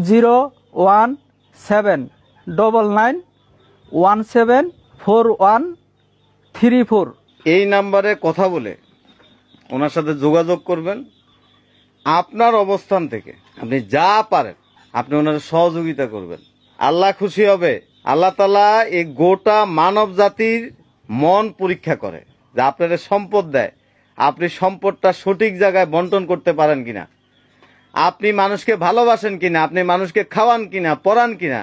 01799174134। এই নাম্বারে কথা বলে ওনার সাথে যোগাযোগ করবেন। আপনার অবস্থান থেকে আপনি যা পারেন আপনি ওনার সহযোগিতা করবেন। আল্লাহ খুশি হবে। আল্লাহ তাআলা এই গোটা মানব জাতির মন পরীক্ষা করে, যে আপনার সম্পদ দেয়, আপনি সম্পদটা সঠিক জায়গায় বন্টন করতে পারেন কিনা, আপনি মানুষকে ভালোবাসেন কিনা, আপনি মানুষকে খাওয়ান কিনা, পড়ান কিনা,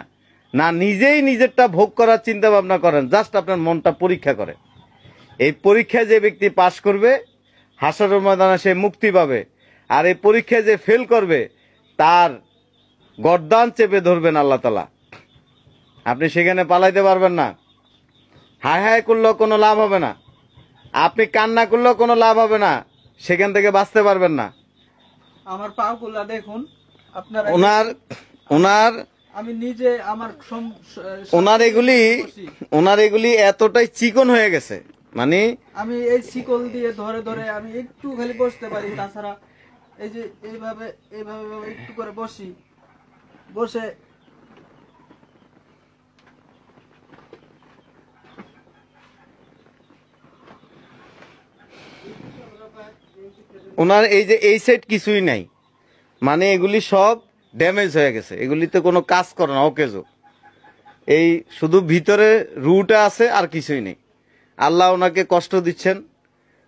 না নিজেই নিজেরটা ভোগ করার চিন্তা ভাবনা করেন। জাস্ট আপনার মনটা পরীক্ষা করে। এই পরীক্ষায় যে ব্যক্তি পাশ করবে হাসরের ময়দানে সে মুক্তি পাবে, আর এই পরীক্ষায় যে ফেল করবে তার গর্দান চেপে ধরবেন আল্লাহ তাআলা। আপনি সেখানে পালাইতে পারবেন না। হায় হায় করলেও কোনো লাভ হবে না, আপনি কান্না করলেও কোনো লাভ হবে না, সেখান থেকে বাঁচতে পারবেন না। আমার পাগুলা দেখুন আপনারা। আমি নিজে আমার ওনার এগুলি এতটাই চিকন হয়ে গেছে, মানে আমি এই শিকল দিয়ে ধরে ধরে আমি একটু খালি বসতে পারি, তাছাড়া এই যে এইভাবে এইভাবে একটু করে বসে ওনার এই যে এই সাইড কিছুই নাই, মানে এগুলি সব ড্যামেজ হয়ে গেছে, এগুলিতে কোনো কাজ করে না, অকেজো। এই শুধু ভিতরে রুটা আছে আর কিছুই নেই। আল্লাহ ওনাকে কষ্ট দিচ্ছেন,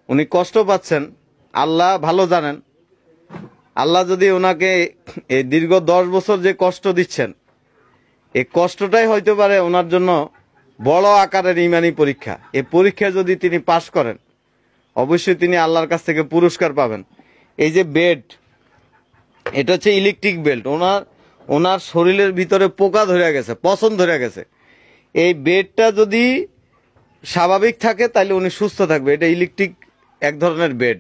উনি কষ্ট পাচ্ছেন, আল্লাহ ভালো জানেন। আল্লাহ যদি ওনাকে এই দীর্ঘ 10 বছর যে কষ্ট দিচ্ছেন, এই কষ্টটাই হইতে পারে ওনার জন্য বড় আকারের ইমানি পরীক্ষা। এই পরীক্ষায় যদি তিনি পাশ করেন অবশ্যই তিনি আল্লাহর কাছ থেকে পুরস্কার পাবেন। এই যে বেড, এটা হচ্ছে ইলেকট্রিক বেল্ট। ওনার শরীরের ভিতরে পোকা ধরে গেছে, পছন্দ ধরে গেছে। এই বেডটা যদি স্বাভাবিক থাকে তাহলে উনি সুস্থ থাকবে। এটা ইলেকট্রিক এক ধরনের বেড।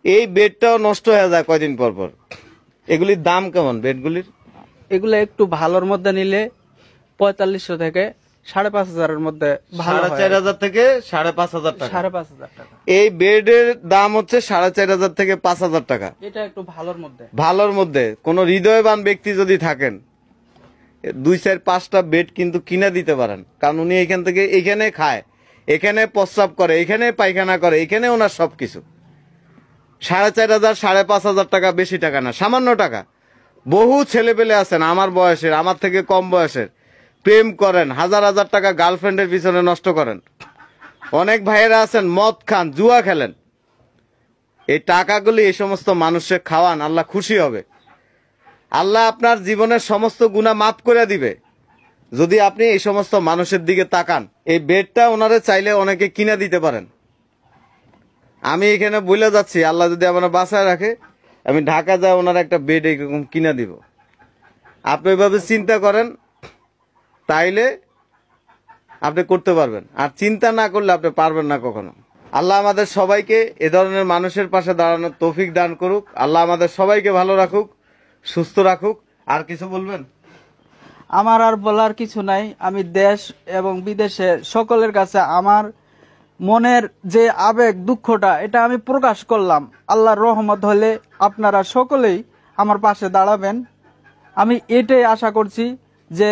এই বেডটাও নষ্ট হয়ে যায় কয়দিন পর পর। এগুলির দাম কেমন বেডগুলির? এগুলো একটু ভালোর মধ্যে নিলে 4500 থেকে 5500 মধ্যে, 4500 থেকে 5500 টাকা। 5500 টাকা। এই বেডের দাম হচ্ছে 4500 থেকে 5000 টাকা। এটা একটু ভালোর মধ্যে কোন হৃদয়বান ব্যক্তি যদি থাকেন 2-4-5টা বেড কিন্তু কিনে দিতে পারেন। কারণ উনি এখান থেকে এখানে খায়, এখানে প্রস্রাব করে, এখানে পায়খানা করে, এখানে ওনার সবকিছু। 4500 5500 টাকা বেশি টাকা না, সামান্য টাকা। বহু ছেলে পেলে আছেন আমার বয়সের, আমার থেকে কম বয়সের, প্রেম করেন, হাজার হাজার টাকা গার্লফ্রেন্ডের পিছনে নষ্ট করেন। অনেক ভাইয়েরা আছেন মদ খান, জুয়া খেলেন। এই টাকাগুলি এই সমস্ত মানুষকে খাওয়ান, আল্লাহ খুশি হবে। আল্লাহ আপনার জীবনের সমস্ত গুনাহ মাফ করে দিবে যদি আপনি এই সমস্ত মানুষের দিকে তাকান। এই বেডটা ওনারে চাইলে অনেকে কিনে দিতে পারেন। আমি এখানে বলে যাচ্ছি, আল্লাহ যদি আমার বাঁচায় রাখে আমি ঢাকা যাই ওনার একটা বেড এরকম কিনে দিব। আপনি এভাবে চিন্তা করেন, তাইলে আপনি করতে পারবেন। আর চিন্তা না করলে আপনি পারবেন না কখনো। আল্লাহ আমাদের সবাইকে এ ধরনের মানুষের পাশে দাঁড়ানোর তৌফিক দান করুক। আল্লাহ আমাদের সবাইকে ভালো রাখুক, সুস্থ রাখুক। আর কিছু বলবেন? আমার আর বলার কিছু নাই। আমি দেশ এবং বিদেশে সকলের কাছে আমার মনের যে আবেগ, দুঃখটা, এটা আমি প্রকাশ করলাম। আল্লাহর রহমত হলে আপনারা সকলেই আমার পাশে দাঁড়াবেন। আমি এটাই আশা করছি যে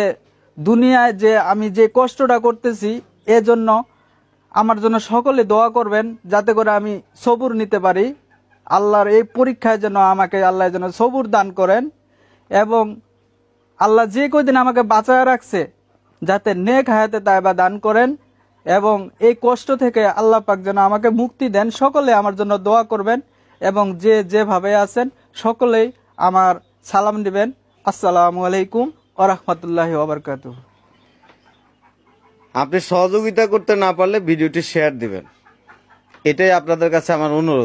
দুনিয়ায় যে আমি যে কষ্টটা করতেছি এজন্য আমার জন্য সকলে দোয়া করবেন, যাতে করে আমি সবুর নিতে পারি। আল্লাহর এই পরীক্ষায় যেন আমাকে আল্লাহ যেন সবুর দান করেন, এবং আল্লাহ যে কয়দিন আমাকে বাঁচায় রাখছে যাতে নেক হায়াতে তাইবা দান করেন, এবং এই কষ্ট থেকে আল্লাহ পাক যেন আমাকে মুক্তি দেন। সকলে আমার জন্য দোয়া করবেন, এবং যে যেভাবে আছেন সকলেই আমার সালাম দিবেন। আসসালামু আলাইকুম ওয়া রাহমাতুল্লাহি ওয়া বারাকাতুহু। আপনি সহযোগিতা করতে না পারলে ভিডিওটি শেয়ার দিবেন, এটাই আপনাদের কাছে আমার অনুরোধ।